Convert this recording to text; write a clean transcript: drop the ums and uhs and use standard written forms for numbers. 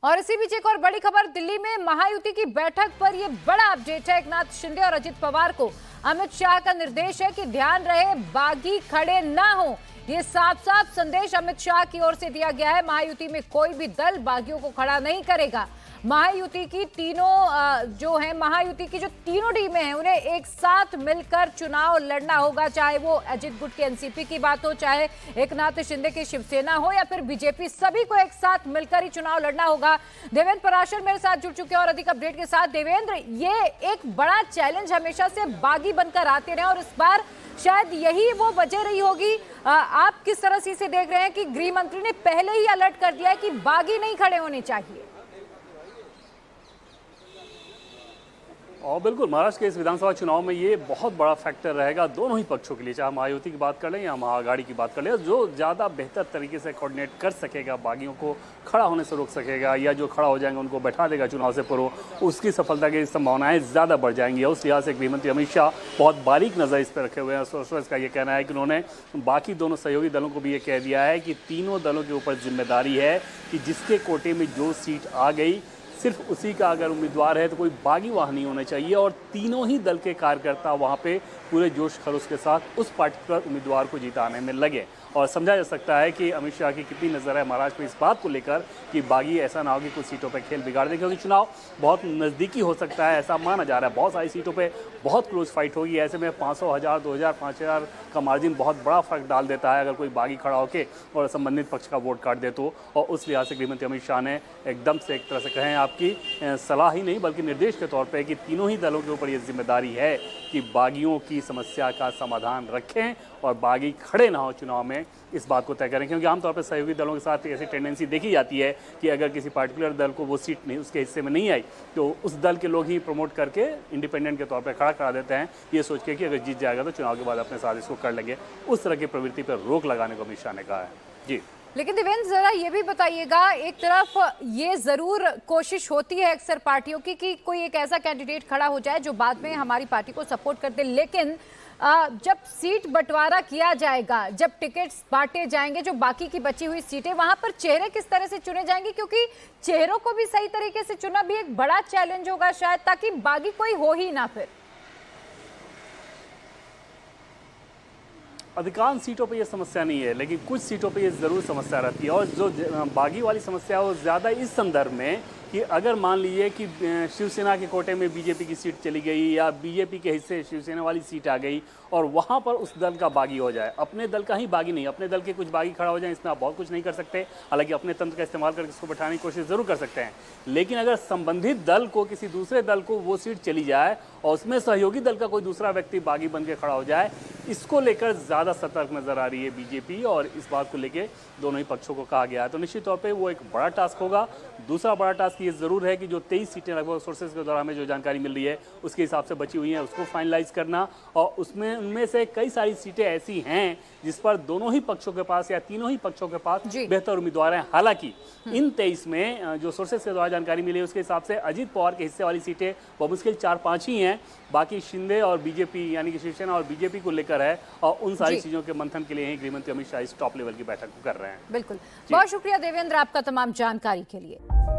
और इसी बीच एक और बड़ी खबर, दिल्ली में महायुति की बैठक पर यह बड़ा अपडेट है। एकनाथ शिंदे और अजित पवार को अमित शाह का निर्देश है कि ध्यान रहे बागी खड़े ना हो। ये साफ साफ संदेश अमित शाह की ओर से दिया गया है। महायुति में कोई भी दल बागियों को खड़ा नहीं करेगा। महायुति की महायुति की जो तीनों टीमें हैं उन्हें एक साथ मिलकर चुनाव लड़ना होगा, चाहे वो अजित गुट के एनसीपी की बात हो, चाहे एकनाथ शिंदे की शिवसेना हो या फिर बीजेपी, सभी को एक साथ मिलकर ही चुनाव लड़ना होगा। देवेंद्र पराशर मेरे साथ जुड़ चुके हैं और अधिक अपडेट के साथ। देवेंद्र, ये एक बड़ा चैलेंज हमेशा से बागी बनकर आते रहे और इस बार शायद यही वो वजह रही होगी। आप किस तरह से इसे देख रहे हैं कि गृह मंत्री ने पहले ही अलर्ट कर दिया है कि बागी नहीं खड़े होने चाहिए? और बिल्कुल महाराष्ट्र के इस विधानसभा चुनाव में ये बहुत बड़ा फैक्टर रहेगा दोनों ही पक्षों के लिए, चाहे महायुति की बात कर लें या महाआघाड़ी की बात कर लें। जो ज़्यादा बेहतर तरीके से कोऑर्डिनेट कर सकेगा, बागियों को खड़ा होने से रोक सकेगा या जो खड़ा हो जाएंगे उनको बैठा देगा चुनाव से पूर्व, उसकी सफलता की संभावनाएं ज़्यादा बढ़ जाएंगी। उस लिहाज से गृहमंत्री अमित शाह बहुत बारीक नज़र इस पर रखे हुए हैं। सोर्सेस का ये कहना है कि उन्होंने बाकी दोनों सहयोगी दलों को भी ये कह दिया है कि तीनों दलों के ऊपर जिम्मेदारी है कि जिसके कोटे में जो सीट आ गई सिर्फ उसी का अगर उम्मीदवार है तो कोई बागी वहाँ नहीं होना चाहिए और तीनों ही दल के कार्यकर्ता वहाँ पे पूरे जोश खरोश के साथ उस पार्टिकुलर उम्मीदवार को जिताने में लगे। और समझा जा सकता है कि अमित शाह की कितनी नज़र है महाराष्ट्र में इस बात को लेकर कि बागी ऐसा ना हो कि कुछ सीटों पर खेल बिगाड़ दे, क्योंकि चुनाव बहुत नज़दीकी हो सकता है, ऐसा माना जा रहा है। बहुत सारी सीटों पे बहुत क्लोज फाइट होगी। ऐसे में 500, 1000, 2000, 5000 का मार्जिन बहुत बड़ा फर्क डाल देता है अगर कोई बागी खड़ा होकर और संबंधित पक्ष का वोट काट दे तो। और उस लिहाज से गृहमंत्री अमित शाह ने एकदम से एक तरह से कहें आपकी सलाह ही नहीं बल्कि निर्देश के तौर पर कि तीनों ही दलों के ऊपर ये जिम्मेदारी है कि बागियों की समस्या का समाधान रखें और बागी खड़े ना हो चुनाव में, इस बात को तय करें। क्योंकि आमतौर पर सहयोगी दलों के साथ ऐसी टेंडेंसी देखी जाती है कि अगर किसी पार्टिकुलर दल को वो सीट नहीं उसके हिस्से में नहीं आई तो उस दल के लोग ही प्रमोट करके इंडिपेंडेंट के तौर पर खड़ा करा देते हैं, ये सोच के कि अगर जीत जाएगा तो चुनाव के बाद अपने साथ इसको कर लेंगे। उस तरह की प्रवृत्ति पर रोक लगाने को अमित शाह ने कहा है। जी लेकिन देवेंद्र, जरा ये भी बताइएगा, एक तरफ ये जरूर कोशिश होती है अक्सर पार्टियों की कि कोई एक ऐसा कैंडिडेट खड़ा हो जाए जो बाद में हमारी पार्टी को सपोर्ट कर दे, लेकिन जब सीट बंटवारा किया जाएगा, जब टिकट्स बांटे जाएंगे, जो बाकी की बची हुई सीटें, वहां पर चेहरे किस तरह से चुने जाएंगे? क्योंकि चेहरों को भी सही तरीके से चुना भी एक बड़ा चैलेंज होगा शायद, ताकि बागी कोई हो ही ना। फिर अधिकांश सीटों पे ये समस्या नहीं है, लेकिन कुछ सीटों पे ये ज़रूर समस्या रहती है। और जो बागी वाली समस्या है वो ज़्यादा इस संदर्भ में कि अगर मान लीजिए कि शिवसेना के कोटे में बीजेपी की सीट चली गई या बीजेपी के हिस्से शिवसेना वाली सीट आ गई और वहाँ पर उस दल का बागी हो जाए, अपने दल का ही बागी नहीं, अपने दल के कुछ बागी खड़ा हो जाए, इसमें आप बहुत कुछ नहीं कर सकते। हालांकि अपने तंत्र का इस्तेमाल करके इसको बैठाने की कोशिश ज़रूर कर सकते हैं, लेकिन अगर संबंधित दल को किसी दूसरे दल को वो सीट चली जाए और उसमें सहयोगी दल का कोई दूसरा व्यक्ति बागी बन के खड़ा हो जाए, इसको लेकर ज़्यादा सतर्क नज़र आ रही है बीजेपी। और इस बात को लेकर दोनों ही पक्षों को कहा गया है, तो निश्चित तौर पर वो एक बड़ा टास्क होगा। दूसरा बड़ा टास्क ये ज़रूर है कि जो 23 सीटें लगभग सोर्सेज के द्वारा हमें जो जानकारी मिल रही है उसके हिसाब से बची हुई हैं उसको फाइनलाइज करना, और उसमें उनमें से कई सारी सीटें ऐसी हैं जिस पर दोनों ही पक्षों के पास या तीनों ही पक्षों के पास बेहतर उम्मीदवार हैं। हालांकि इन 23 में जो सोर्सेज के द्वारा जानकारी मिली है उसके हिसाब से अजित पवार के हिस्से वाली सीटें बमुश्किल 4-5 ही हैं, बाकी शिंदे और बीजेपी यानी कि शिवसेना और बीजेपी को लेकर है। और उन सारी चीज़ों के मंथन के लिए ही गृहमंत्री अमित शाह इस टॉप लेवल की बैठक को कर रहे हैं। बिल्कुल, बहुत शुक्रिया देवेंद्र आपका तमाम जानकारी के लिए।